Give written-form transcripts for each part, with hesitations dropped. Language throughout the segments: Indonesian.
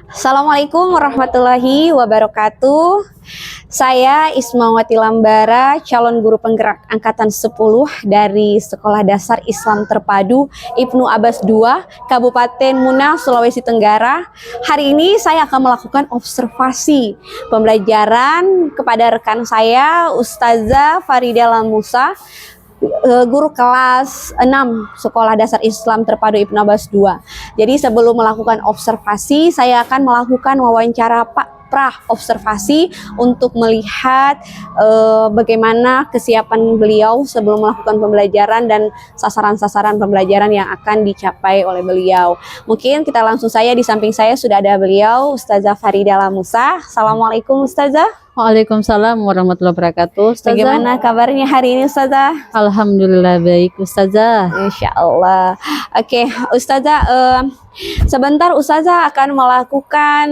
Assalamualaikum warahmatullahi wabarakatuh. Saya Ismawati Lambara, calon guru penggerak angkatan 10 dari Sekolah Dasar Islam Terpadu Ibnu Abbas II, Kabupaten Muna, Sulawesi Tenggara. Hari ini saya akan melakukan observasi pembelajaran kepada rekan saya, Ustazah Farida Lamusa, guru kelas 6 Sekolah Dasar Islam Terpadu Ibnu Abbas II. Jadi sebelum melakukan observasi, saya akan melakukan wawancara observasi untuk melihat bagaimana kesiapan beliau sebelum melakukan pembelajaran dan sasaran-sasaran pembelajaran yang akan dicapai oleh beliau. Mungkin kita langsung saja, di samping saya sudah ada beliau, Ustazah Farida Lamusa. Assalamualaikum Ustazah. Waalaikumsalam warahmatullahi wabarakatuh. Ustazah, bagaimana kabarnya hari ini Ustazah? Alhamdulillah baik Ustazah. Insya Allah. Oke, Ustazah, sebentar Ustazah akan melakukan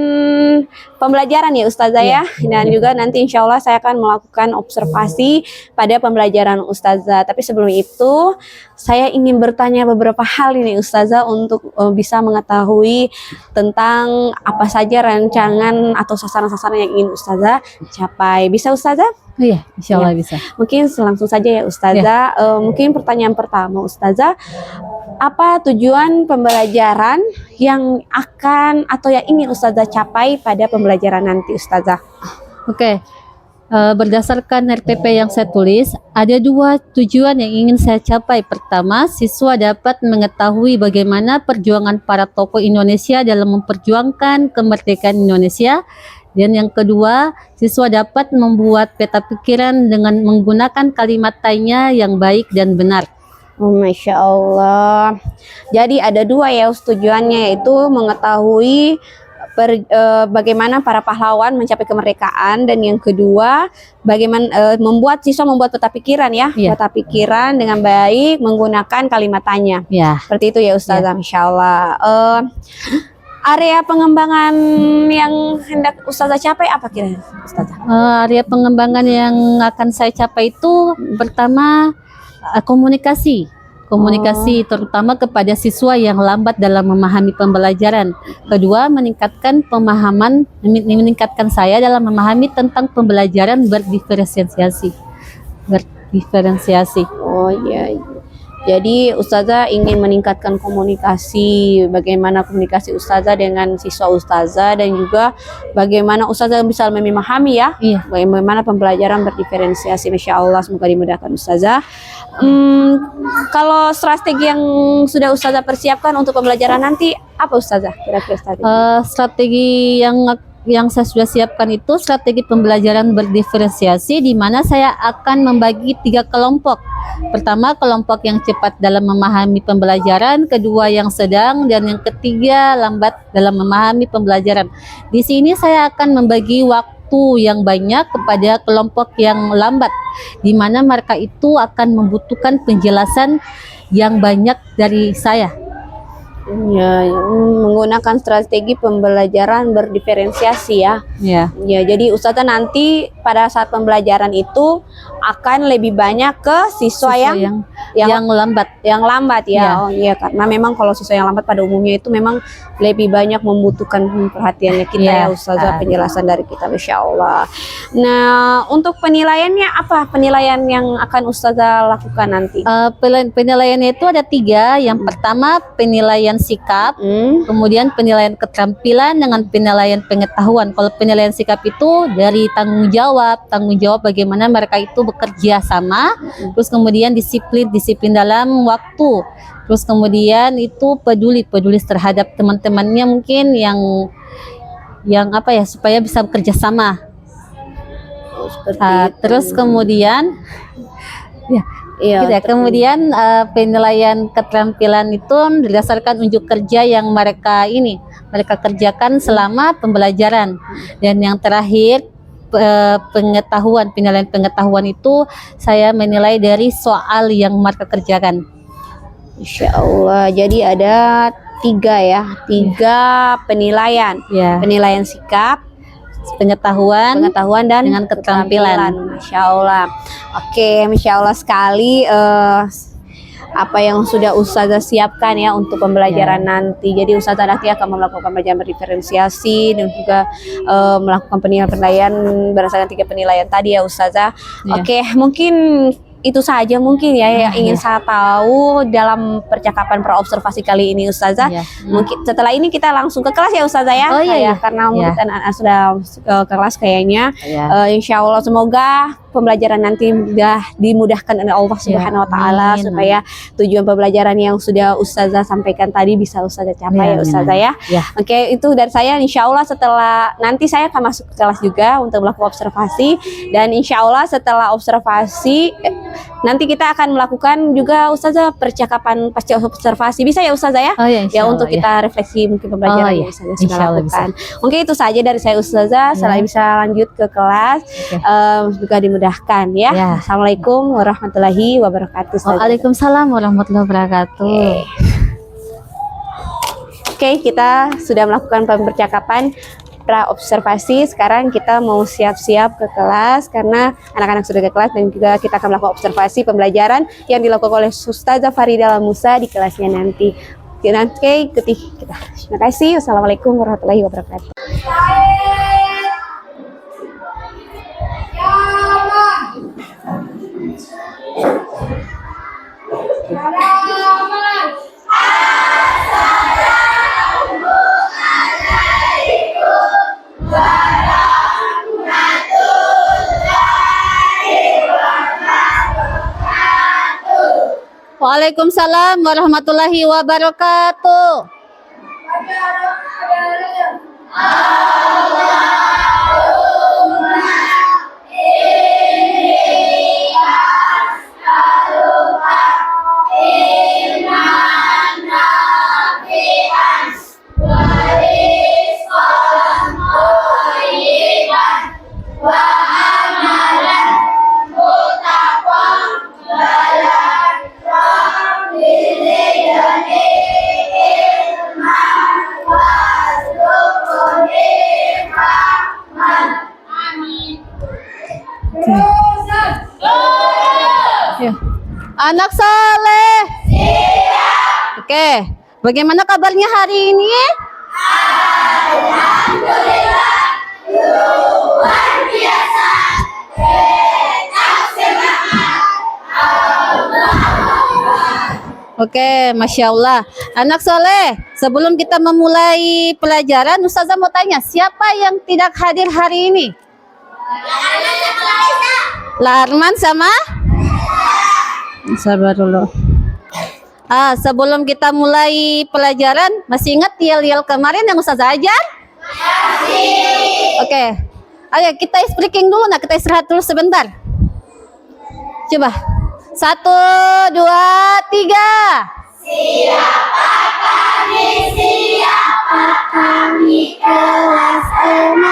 pembelajaran ya Ustazah ya. Dan juga nanti insya Allah saya akan melakukan observasi pada pembelajaran Ustazah. Tapi sebelum itu saya ingin bertanya beberapa hal ini Ustazah untuk bisa mengetahui tentang apa saja rancangan atau sasaran-sasaran yang ingin Ustazah capai. Bisa Ustazah? Oh iya, insya Allah bisa. Mungkin langsung saja ya Ustazah. Mungkin pertanyaan pertama Ustazah, apa tujuan pembelajaran yang akan atau yang ingin Ustazah capai pada pembelajaran nanti Ustazah? Oke, berdasarkan RPP yang saya tulis, ada dua tujuan yang ingin saya capai. Pertama, siswa dapat mengetahui bagaimana perjuangan para tokoh Indonesia dalam memperjuangkan kemerdekaan Indonesia. Dan yang kedua, siswa dapat membuat peta pikiran dengan menggunakan kalimat tanya yang baik dan benar. Oh, Masya Allah. Jadi ada dua ya tujuannya, yaitu mengetahui bagaimana para pahlawan mencapai kemerdekaan, dan yang kedua bagaimana siswa membuat peta pikiran ya, peta pikiran dengan baik menggunakan kalimat tanya. Seperti itu ya Ustazah. Masya Allah. Area pengembangan yang hendak Ustazah capai apa kira-kira Ustazah? Area pengembangan yang akan saya capai itu pertama komunikasi terutama kepada siswa yang lambat dalam memahami pembelajaran. Kedua, meningkatkan saya dalam memahami tentang pembelajaran berdiferensiasi. Oh iya. Jadi Ustazah ingin meningkatkan komunikasi, bagaimana komunikasi Ustazah dengan siswa Ustazah, dan juga bagaimana Ustazah bisa memahami ya, bagaimana pembelajaran berdiferensiasi. Masya Allah, semoga dimudahkan Ustazah. Kalau strategi yang sudah Ustazah persiapkan untuk pembelajaran nanti apa Ustazah? Kira-kira strategi yang saya sudah siapkan itu strategi pembelajaran berdiferensiasi, di mana saya akan membagi 3 kelompok. Pertama, kelompok yang cepat dalam memahami pembelajaran, kedua yang sedang, dan yang ketiga lambat dalam memahami pembelajaran. Di sini saya akan membagi waktu yang banyak kepada kelompok yang lambat, di mana mereka itu akan membutuhkan penjelasan yang banyak dari saya. Ya, menggunakan strategi pembelajaran berdiferensiasi ya. Ya, jadi Ustazah nanti pada saat pembelajaran itu akan lebih banyak ke siswa yang lambat ya. Oh iya, karena memang kalau siswa yang lambat pada umumnya itu memang lebih banyak membutuhkan perhatiannya kita ya Ustazah, penjelasan dari kita. Masya Allah. Nah, untuk penilaiannya apa? Penilaian yang akan Ustazah lakukan nanti? Penilaiannya itu ada 3. Yang pertama, penilaian sikap, kemudian penilaian keterampilan, dengan penilaian pengetahuan. Kalau penilaian sikap itu dari tanggung jawab bagaimana mereka itu bekerja sama, terus kemudian disiplin dalam waktu, terus kemudian itu peduli terhadap teman-temannya mungkin yang apa ya, supaya bisa bekerja sama. Terus kemudian kemudian penilaian keterampilan itu berdasarkan unjuk kerja yang mereka kerjakan selama pembelajaran. Dan yang terakhir, penilaian pengetahuan itu saya menilai dari soal yang mereka kerjakan. Insya Allah. Jadi ada 3 penilaian. Penilaian sikap, pengetahuan dan dengan keterampilan. Masya Allah. Oke, Masya Allah sekali. apa yang sudah Ustazah siapkan ya untuk pembelajaran nanti. Jadi Ustazah nanti akan melakukan pembelajaran berdiferensiasi dan juga melakukan penilaian berdasarkan 3 penilaian tadi ya Ustazah. Oke, mungkin itu saja mungkin ya yang ingin saya tahu dalam percakapan praobservasi kali ini Ustazah. Mungkin setelah ini kita langsung ke kelas ya Ustazah ya. Oh iya, Karena mungkin anak-anak sudah ke kelas kayaknya. Insya Allah semoga pembelajaran nanti sudah dimudahkan oleh Allah Subhanahu Wa Taala supaya tujuan pembelajaran yang sudah Ustazah sampaikan tadi bisa Ustazah capai ya Ustazah ya. Oke, itu dari saya. Insya Allah setelah nanti saya akan masuk ke kelas juga untuk melakukan observasi, dan Insya Allah setelah observasi nanti kita akan melakukan juga Ustazah percakapan pasca observasi. Bisa ya Ustazah ya? Ya untuk kita refleksi mungkin pembelajaran yang Ustazah sudah lakukan. Mungkin itu saja dari saya Ustazah. Saya bisa lanjut ke kelas. Juga dimudahkan ya. Assalamualaikum warahmatullahi wabarakatuh. Waalaikumsalam warahmatullahi wabarakatuh. Oke, kita sudah melakukan percakapan pra-observasi. Sekarang kita mau siap-siap ke kelas karena anak-anak sudah ke kelas, dan juga kita akan melakukan observasi pembelajaran yang dilakukan oleh Ustazah Faridah Musa di kelasnya nanti. Oke, ikuti kita. Terima kasih. Wassalamualaikum warahmatullahi wabarakatuh. Waalaikumsalam warahmatullahi wabarakatuh. Anak soleh. Siap. Oke, bagaimana kabarnya hari ini? Alhamdulillah, luar biasa. Tetap semangat. Oke, Masya Allah. Anak soleh, sebelum kita memulai pelajaran, Ustazah mau tanya, siapa yang tidak hadir hari ini? Larman sama? Sabar dulu. Sebelum kita mulai pelajaran, masih ingat yel-yel kemarin yang Ustazah ajar? Masih. Oke. Ayo kita speaking dulu, nah kita istirahat dulu sebentar. Coba. 1, 2, 3. Siapa kami? Siapa kami? Kelas 6.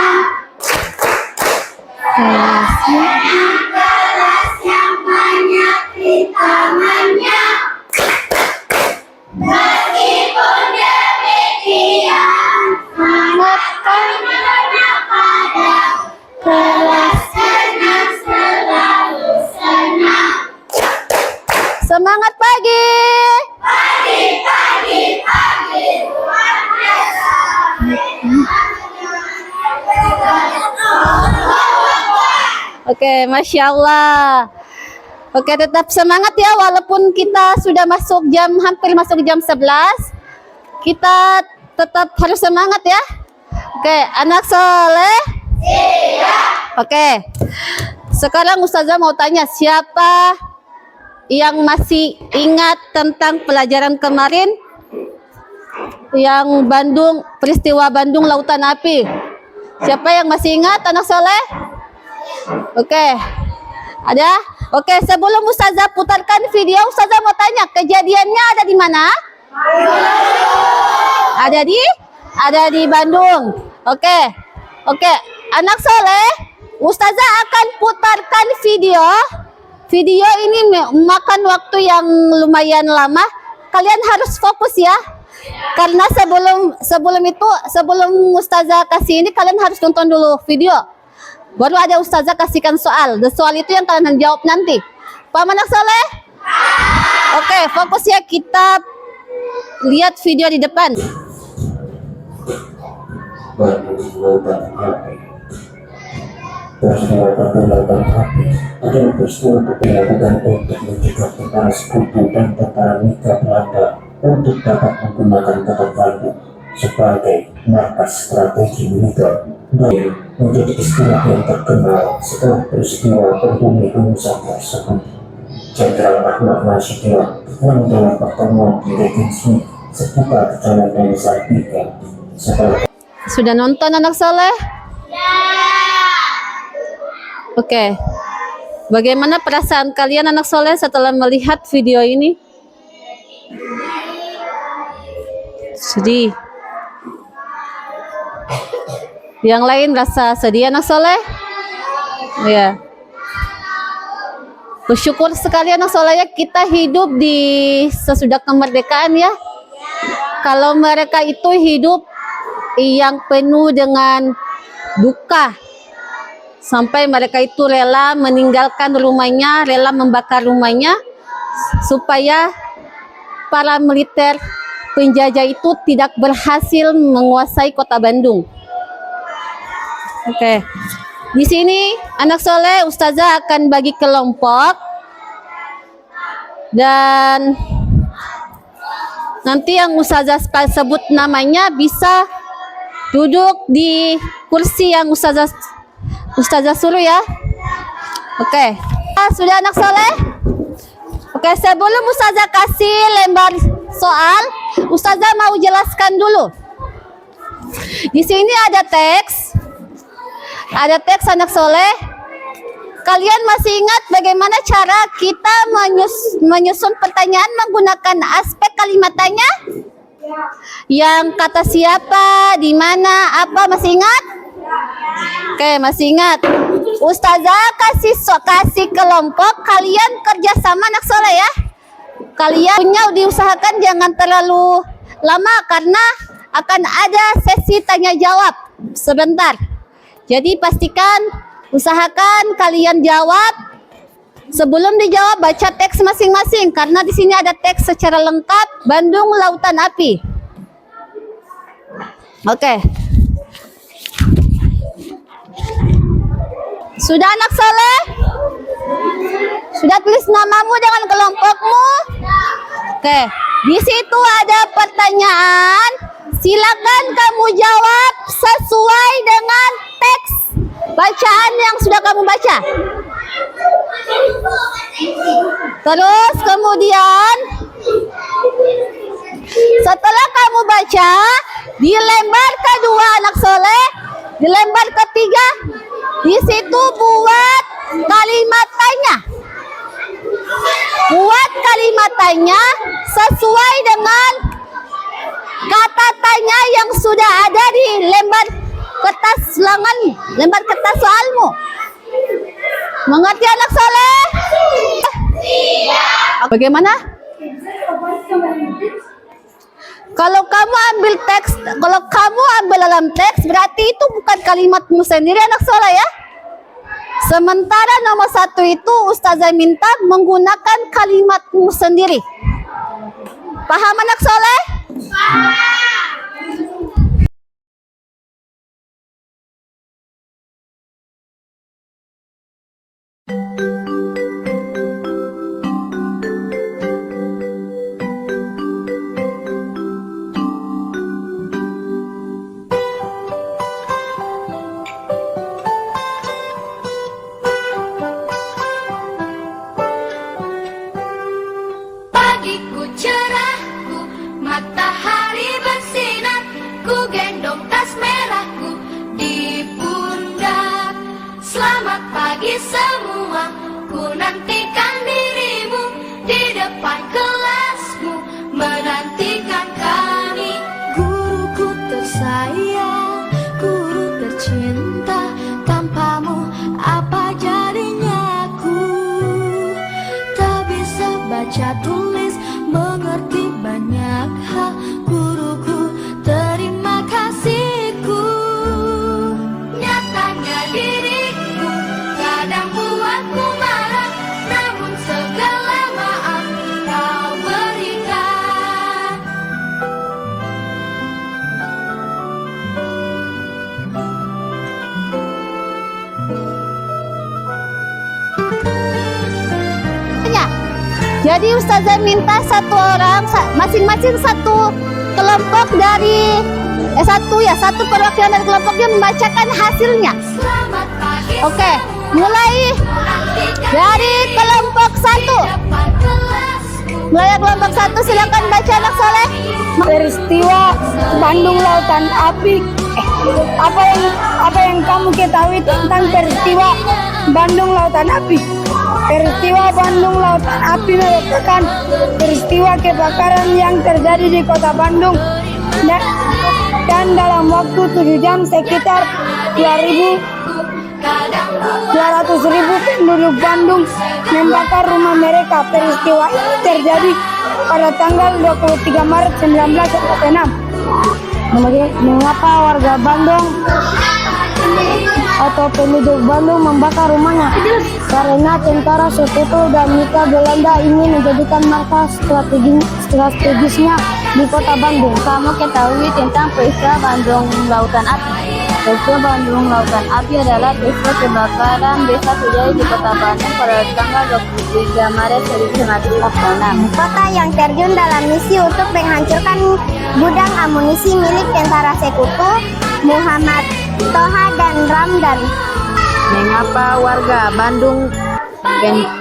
Kelas yang banyak di tangannya. Meskipun demikian, semangat kami pada kelas 6 selalu senang. Semangat pagi. Pagi, pagi, pagi. Luar biasa. Oke, Masya Allah. Oke, tetap semangat ya, walaupun kita sudah hampir masuk jam 11. Kita tetap harus semangat ya. Oke, anak soleh. Siap. Oke, sekarang Ustazah mau tanya, siapa yang masih ingat tentang pelajaran kemarin? Yang peristiwa Bandung Lautan Api. Siapa yang masih ingat, anak soleh? Oke, ada? Oke, sebelum Ustazah putarkan video, Ustazah mau tanya, kejadiannya ada di mana? Ada di Bandung. Oke, anak soleh, Ustazah akan putarkan video. Video ini makan waktu yang lumayan lama. Kalian harus fokus ya. Karena sebelum Ustazah kasih ini, kalian harus nonton dulu video. Baru ada Ustazah kasihkan soal. Dan soal itu yang kalian jawab nanti. Paham anak soleh? Oke, fokus ya, kita lihat video di depan. Peristiwa pergulatan api adalah peristiwa dilakukan untuk mencegah tentara sekutu dan tentara mitra Belanda untuk dapat menggunakan kota Bandung sebagai markas strategi militer dan menjadi istilah yang terkenal setelah peristiwa pembunuhan tersebut. Jenderal Ahmad Nasution yang dalam pertemuan di Regensi sekitar Kecamatan Salatiga setelah Sudah nonton anak soleh? Oke. Bagaimana perasaan kalian anak soleh setelah melihat video ini? Sedih. Yang lain rasa sedih anak soleh? Ya. Bersyukur sekali anak soleh ya, kita hidup di sesudah kemerdekaan ya. Kalau mereka itu hidup yang penuh dengan duka, sampai mereka itu rela meninggalkan rumahnya, rela membakar rumahnya supaya para militer penjajah itu tidak berhasil menguasai kota Bandung. Oke. Di sini anak soleh Ustazah akan bagi kelompok dan nanti yang Ustazah sebut namanya bisa duduk di kursi yang Ustazah suruh ya. Oke. Sudah anak soleh? Oke, sebelum Ustazah kasih lembar soal, Ustazah mau jelaskan dulu. Di sini ada teks. Ada teks anak soleh. Kalian masih ingat bagaimana cara kita menyusun pertanyaan menggunakan aspek kalimat tanya? Yang kata siapa, di mana, apa, masih ingat? Oke, masih ingat. Ustazah kasih kelompok, kalian kerjasama anak soleh ya. Kalian punya diusahakan jangan terlalu lama karena akan ada sesi tanya jawab sebentar. Jadi usahakan kalian jawab. Sebelum dijawab baca teks masing-masing karena di sini ada teks secara lengkap Bandung Lautan Api. Oke. Sudah anak soleh? Sudah tulis namamu dengan kelompokmu? Oke. Di situ ada pertanyaan. Silakan kamu jawab sesuai dengan teks bacaan yang sudah kamu baca. Terus kemudian setelah kamu baca di lembar kedua anak soleh, di lembar ketiga, di situ buat kalimat tanya. Buat kalimat tanya sesuai dengan kata tanya yang sudah ada di lembar kertas lembar kertas soalmu. Mengerti anak soleh? Bagaimana? Kalau kamu ambil dalam teks berarti itu bukan kalimatmu sendiri anak soleh ya. Sementara nomor 1 itu Ustazah minta menggunakan kalimatmu sendiri. Paham anak soleh? Pagiku cerahku, matahari bersinar, ku gendong tas merahku di pundak. Selamat pagi semua, ku nantikan dirimu di depan kelasmu, menantikan kami. Guruku tersayang, guru tercinta, tanpamu apa jadinya aku? Tak bisa baca tulis, mengerti banyak hal. Guruku, terima kasihku. Nyatanya diriku kadang buatku marah, Jadi ustazah minta satu orang, masing-masing satu kelompok dari satu perwakilan dari kelompoknya membacakan hasilnya. Selamat pagi. Oke, mulai dari kelompok satu. Depan kelasku. Mulai dari kelompok satu, silakan baca anak soleh. Peristiwa Bandung Lautan Api. Apa yang kamu ketahui tentang peristiwa Bandung Lautan Api? Peristiwa Bandung Lautan Api merupakan peristiwa kebakaran yang terjadi di kota Bandung dan dalam waktu 7 jam sekitar 200.000 penduduk Bandung membakar rumah mereka. Peristiwa ini terjadi pada tanggal 23 Maret 1946. Mengapa warga Bandung atau penduduk Bandung membakar rumahnya? Karena tentara sekutu dan mitra Belanda ingin menjadikan markas strategisnya di kota Bandung. Kamu ketahui tentang peristiwa Bandung Lautan Api? Peristiwa Bandung Lautan Api adalah peristiwa kebakaran desa terjadi di kota Bandung pada tanggal 23 Maret 1946. Kota yang terjun dalam misi untuk menghancurkan gudang amunisi milik tentara sekutu Muhammad Toha dan Ramdan. Mengapa warga Bandung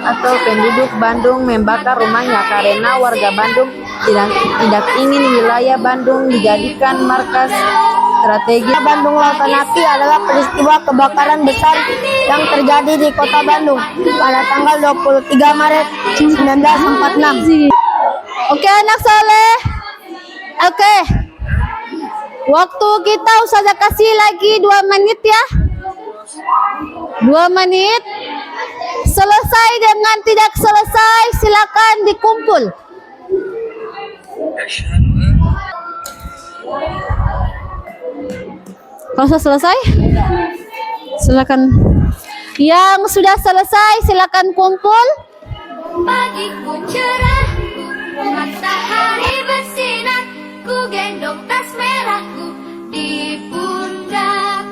atau penduduk Bandung membakar rumahnya? Karena warga Bandung tidak ingin wilayah Bandung dijadikan markas strategi. Bandung Lautan Api adalah peristiwa kebakaran besar yang terjadi di kota Bandung pada tanggal 23 Maret 1946. Oke anak soleh. Oke. Waktu kita ustazah kasih lagi 2 menit ya. 2 menit. Selesai dengan tidak selesai silakan dikumpul. Kalau sudah selesai, silakan. Yang sudah selesai silakan kumpul. Pagiku cerah, matahari bersinar, ku gendong tas merahku di pundak.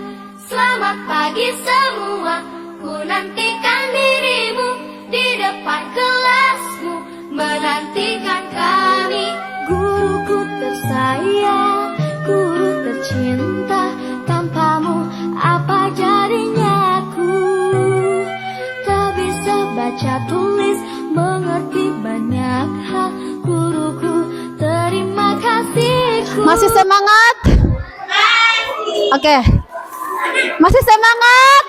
Selamat pagi semua, ku nantikan dirimu di depan kelasmu, menantikan kami. Guruku tersayang, guru tercinta, tanpamu apa jadinya aku? Tak bisa baca tulis, mengerti banyak hal, guruku terima kasihku. Masih semangat? Oke. Masih semangat?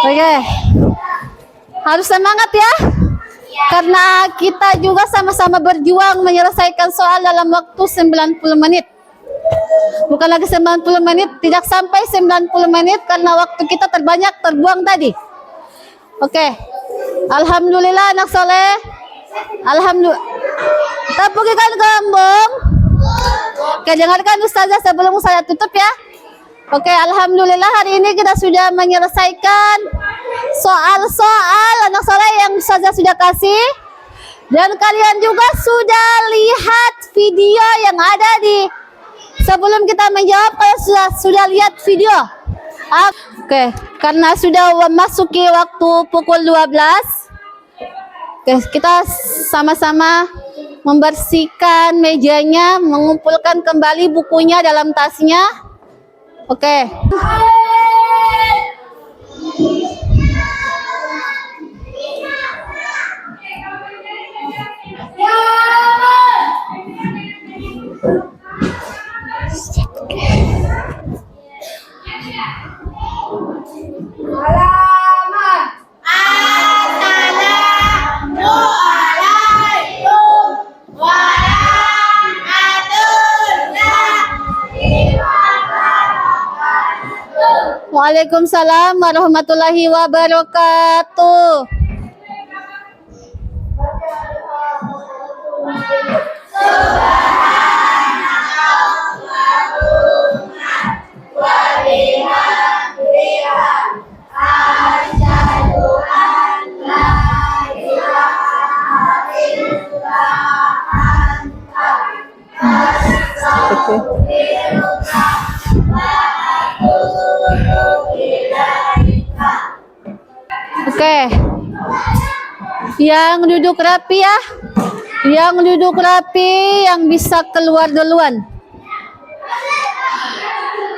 Oke. Harus semangat ya. Karena kita juga sama-sama berjuang menyelesaikan soal dalam waktu 90 menit. Bukan lagi 90 menit, tidak sampai 90 menit karena waktu kita terbuang tadi. Oke. Alhamdulillah anak soleh. Alhamdulillah. Tapukikan gelembung. Oke, dengarkan ustazah sebelum saya tutup ya. Oke, alhamdulillah hari ini kita sudah menyelesaikan soal-soal anak soleh yang ustazah sudah kasih. Dan kalian juga sudah lihat video yang ada di sebelum kita menjawab, kalian sudah lihat video. Oke, karena sudah memasuki waktu pukul 12. Oke, kita sama-sama membersihkan mejanya, mengumpulkan kembali bukunya dalam tasnya. Oke. Waalaikumsalam warahmatullahi wabarakatuh. Oke. Yang duduk rapi ya. Yang duduk rapi, yang bisa keluar duluan.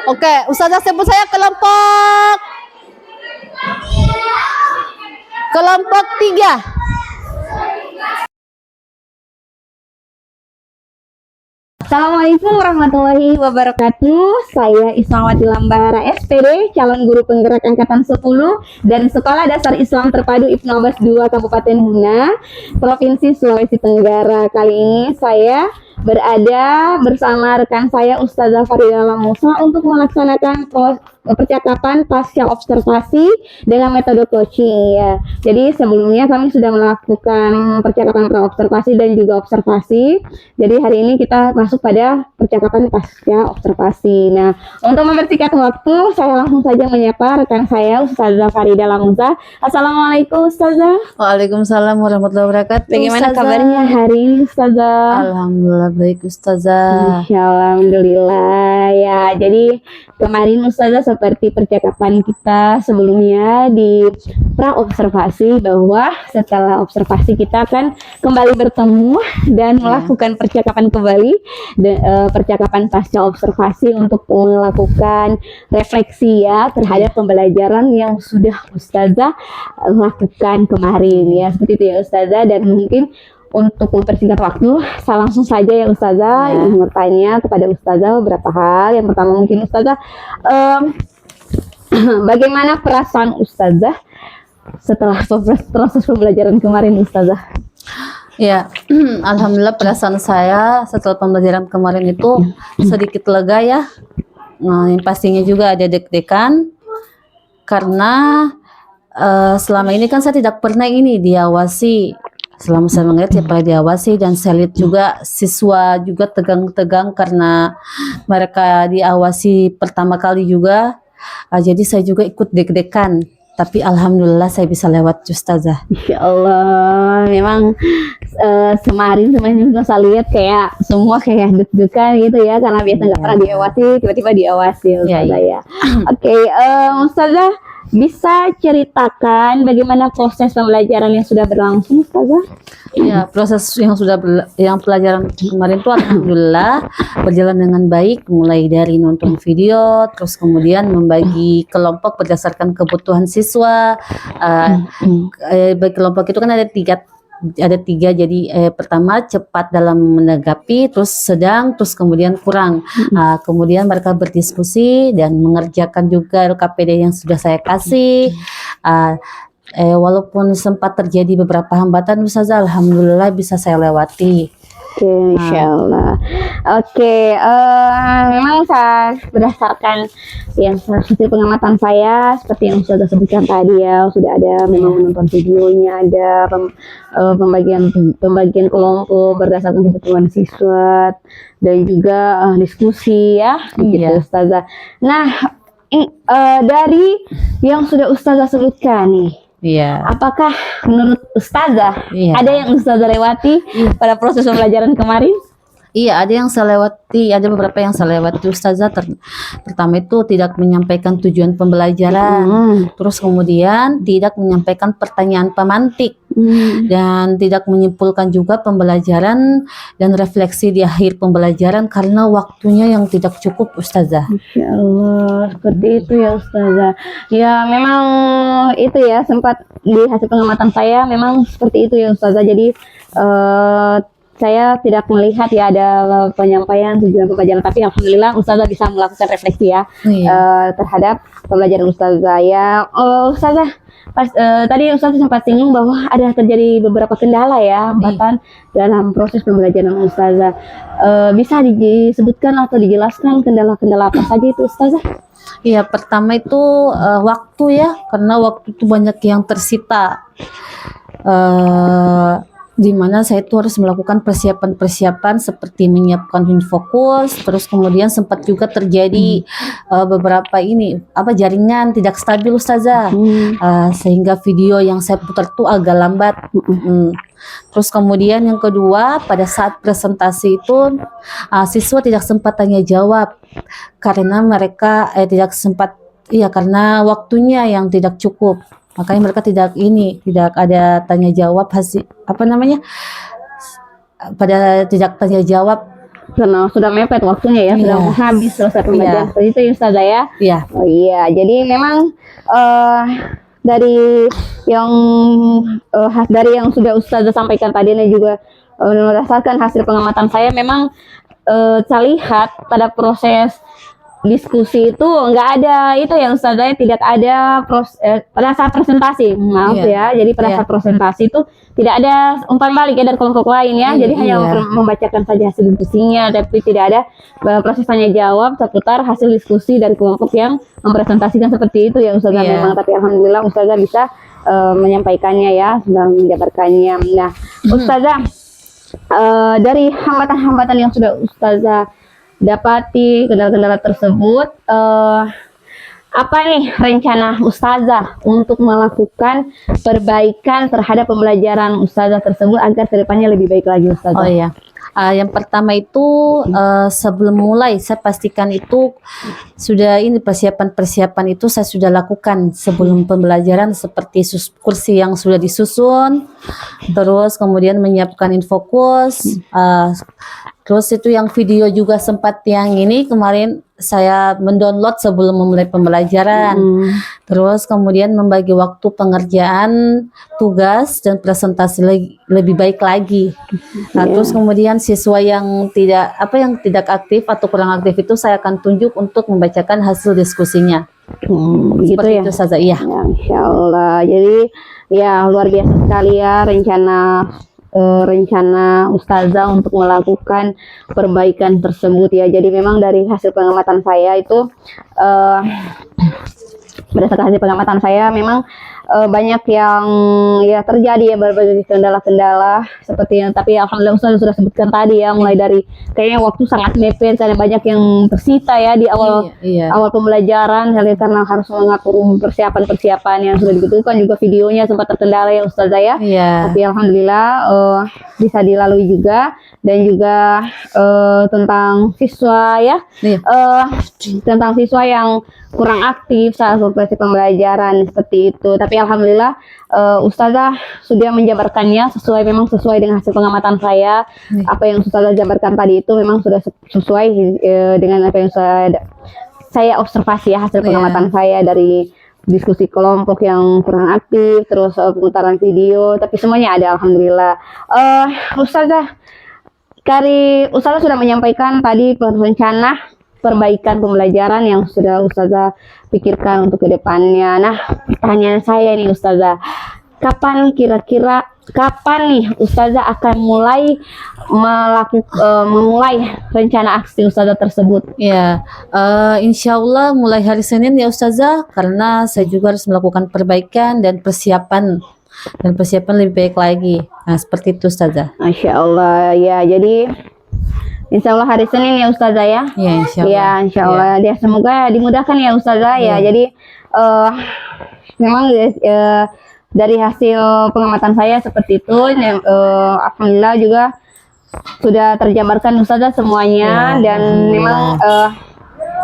Oke, Ustazah sebut saya kelompok 3. Assalamualaikum warahmatullahi wabarakatuh. Saya Ismawati Lambara SPD, calon guru penggerak angkatan 10 dari Sekolah Dasar Islam Terpadu Ibnu Abbas II Kabupaten Huna, Provinsi Sulawesi Tenggara. Kali ini saya berada bersama rekan saya Ustazah Farida Lamusa untuk melaksanakan percakapan pasca observasi dengan metode coaching ya. Jadi sebelumnya kami sudah melakukan percakapan pra-observasi dan juga observasi. Jadi hari ini kita masuk pada percakapan pasca observasi. Nah, untuk mempersingkat waktu, saya langsung saja menyapa rekan saya Ustazah Farida Lamusa. Assalamualaikum Ustazah. Waalaikumsalam warahmatullahi wabarakatuh. Bagaimana Ustazah? kabarnya hari ini Ustazah? Alhamdulillah baik Ustazah. Alhamdulillah ya. Jadi kemarin Ustazah seperti percakapan kita sebelumnya di pra observasi bahwa setelah observasi kita akan kembali bertemu dan melakukan percakapan kembali percakapan pasca observasi untuk melakukan refleksi ya terhadap pembelajaran yang sudah Ustazah lakukan kemarin ya, seperti itu ya Ustazah. Dan mungkin untuk mempersingkat waktu, saya langsung saja ya Ustazah ingin bertanya kepada Ustazah beberapa hal. Yang pertama mungkin Ustazah, bagaimana perasaan Ustazah setelah proses pembelajaran kemarin Ustazah? Ya, alhamdulillah perasaan saya setelah pembelajaran kemarin itu sedikit lega ya. Nah, yang pastinya juga ada deg-degan karena selama ini kan saya tidak pernah ini diawasi. Selama saya mengajar ya pernah diawasi, dan saya lihat juga siswa juga tegang-tegang karena mereka diawasi pertama kali juga. Jadi saya juga ikut deg-degan. Tapi alhamdulillah saya bisa lewat Ustazah. Insya Allah, memang kemarin juga saya lihat kayak semua kayak deg-degan gitu ya, karena biasa nggak pernah diawasi, tiba-tiba diawasi Ustazah ya. Oke, Ustazah bisa ceritakan bagaimana proses pembelajaran yang sudah berlangsung Ustazah? Ya, proses yang pelajaran kemarin itu alhamdulillah berjalan dengan baik, mulai dari nonton video, terus kemudian membagi kelompok berdasarkan kebutuhan siswa. Bagi kelompok itu kan ada tiga, jadi pertama cepat dalam menanggapi, terus sedang, terus kemudian kurang. Kemudian mereka berdiskusi dan mengerjakan juga LKPD yang sudah saya kasih. Walaupun sempat terjadi beberapa hambatan Ustazah, alhamdulillah bisa saya lewati. Oke, Insya Allah. Oke, memang saya berdasarkan yang hasil pengamatan saya seperti yang sudah sebutkan tadi ya, sudah ada memang menonton videonya, ada pembagian kelompok berdasarkan kebutuhan siswa dan juga diskusi ya, gitu Ustazah. Nah, dari yang sudah Ustazah sebutkan nih, apakah menurut Ustazah ada yang Ustazah lewati pada proses pembelajaran kemarin? Iya, ada yang saya lewati, ada beberapa yang saya lewati Ustazah. Pertama itu tidak menyampaikan tujuan pembelajaran, terus kemudian tidak menyampaikan pertanyaan pemantik, dan tidak menyimpulkan juga pembelajaran dan refleksi di akhir pembelajaran karena waktunya yang tidak cukup Ustazah. Insya Allah, seperti itu ya Ustazah. Ya memang itu ya, sempat di hasil pengamatan saya memang seperti itu ya Ustazah. Jadi saya tidak melihat ya ada penyampaian tujuan pembelajaran, tapi alhamdulillah Ustazah bisa melakukan refleksi ya terhadap pembelajaran Ustazah ya. Ustazah, tadi Ustazah sempat singgung bahwa ada terjadi beberapa kendala ya hambatan dalam proses pembelajaran Ustazah. Bisa disebutkan atau dijelaskan kendala-kendala apa saja itu Ustazah? Iya, pertama itu waktu ya, karena waktu itu banyak yang tersita. Di mana saya itu harus melakukan persiapan-persiapan seperti menyiapkan infokus, terus kemudian sempat juga terjadi beberapa jaringan tidak stabil Ustazah, sehingga video yang saya putar itu agak lambat. Terus kemudian yang kedua, pada saat presentasi itu siswa tidak sempat tanya jawab karena mereka tidak sempat, karena waktunya yang tidak cukup. Makanya mereka tidak ada tanya jawab hasil tidak tanya jawab. Karena sudah mepet waktunya ya, sudah Iya. mau habis selesai pembelajaran. Iya. Seperti itu ya Ustazah ya. Iya. Oh iya, jadi memang dari yang sudah Ustazah sampaikan tadi dan juga berdasarkan hasil pengamatan saya, memang saya lihat pada proses diskusi itu nggak ada itu ya Ustazah, tidak ada pada saat presentasi, maaf Iya. ya. Jadi pada Iya. saat presentasi itu tidak ada umpan balik ya dari kelompok lain ya. Jadi hanya membacakan saja hasil diskusinya, tapi tidak ada proses tanya jawab seputar hasil diskusi dari kelompok yang mempresentasikan seperti itu ya Ustazah. Iya. Memang, tapi alhamdulillah Ustazah bisa menyampaikannya ya, sudah menjabarkannya. Nah, Ustazah, dari hambatan-hambatan yang sudah Ustazah dapati, kendala-kendala tersebut, apa nih rencana Ustazah untuk melakukan perbaikan terhadap pembelajaran Ustazah tersebut agar kedepannya lebih baik lagi Ustazah? Oh iya. Yang pertama itu sebelum mulai saya pastikan itu sudah persiapan itu saya sudah lakukan sebelum pembelajaran, seperti kursi yang sudah disusun, terus kemudian menyiapkan infokus, terus itu yang video juga sempat yang ini kemarin saya mendownload sebelum memulai pembelajaran. Terus kemudian membagi waktu pengerjaan tugas dan presentasi lebih baik lagi. Nah, terus kemudian siswa yang tidak aktif atau kurang aktif itu saya akan tunjuk untuk membacakan hasil diskusinya. Gitu Seperti ya. itu saja, iya. Ya, Insya Allah. Jadi ya luar biasa sekali ya rencana Ustazah untuk melakukan perbaikan tersebut ya. Jadi memang dari hasil pengamatan saya itu berdasarkan hasil pengamatan saya memang banyak yang ya terjadi ya berbagai kendala-kendala seperti yang tapi alhamdulillah Ustazah sudah sebutkan tadi ya, mulai dari kayaknya waktu sangat mepet karena banyak yang tersita ya di awal awal pembelajaran karena harus mengatur persiapan yang sudah dibutuhkan, juga videonya sempat terkendala ya Ustazah ya. Tapi alhamdulillah bisa dilalui juga, dan juga tentang siswa ya, tentang siswa yang kurang aktif saat proses pembelajaran seperti itu. Tapi alhamdulillah Ustazah sudah menjabarkannya sesuai dengan hasil pengamatan saya. Apa yang Ustazah jabarkan tadi itu memang sudah sesuai dengan apa yang saya observasi ya, hasil pengamatan saya dari diskusi kelompok yang kurang aktif, terus pemutaran video, tapi semuanya ada alhamdulillah. Ustazah sudah menyampaikan tadi rencana perbaikan pembelajaran yang sudah Ustazah pikirkan untuk kedepannya. Nah, pertanyaan saya nih Ustazah, kapan nih Ustazah akan memulai rencana aksi Ustazah tersebut? Ya, insya Allah mulai hari Senin ya Ustazah, karena saya juga harus melakukan perbaikan dan persiapan lebih baik lagi. Nah, seperti itu Ustazah. Masya Allah ya, jadi insya Allah hari Senin ya Ustazah ya. Ya, insya Allah. Ya, insya Allah. Ya, semoga dimudahkan ya Ustazah ya. Jadi memang dari hasil pengamatan saya seperti itu. Alhamdulillah juga sudah terjabarkan Ustazah semuanya, dan memang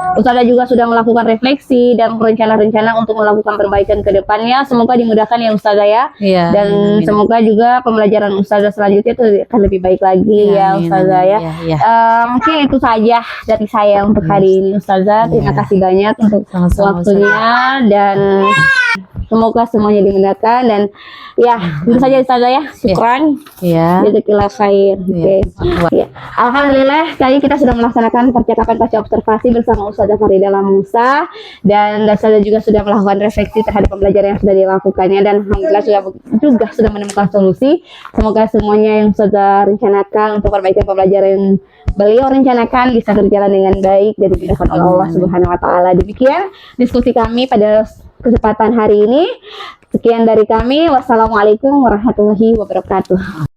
Ustazah juga sudah melakukan refleksi dan rencana-rencana untuk melakukan perbaikan ke depannya. Semoga dimudahkan ya Ustazah ya. Dan semoga juga pembelajaran Ustazah selanjutnya itu akan lebih baik lagi ya Ustazah ya. Mungkin itu saja dari saya untuk hari ini Ustazah. Terima kasih banyak untuk waktunya, dan semoga semuanya dimudahkan, dan ya itu saja Ustazah ya. Syukran. Jazakallahu khair. Ya. Alhamdulillah sekali kita sudah melaksanakan percakapan pasca observasi bersama Ustazah Faridah Musa, dan Ustazah juga sudah melakukan refleksi terhadap pembelajaran yang sudah dilakukannya, dan alhamdulillah sudah menemukan solusi. Semoga semuanya yang Ustazah rencanakan untuk perbaikan pembelajaran yang beliau rencanakan bisa berjalan dengan baik dan dimudahkan oleh Allah Subhanahu wa taala. Demikian diskusi kami pada kesempatan hari ini. Sekian dari kami. Wassalamualaikum warahmatullahi wabarakatuh.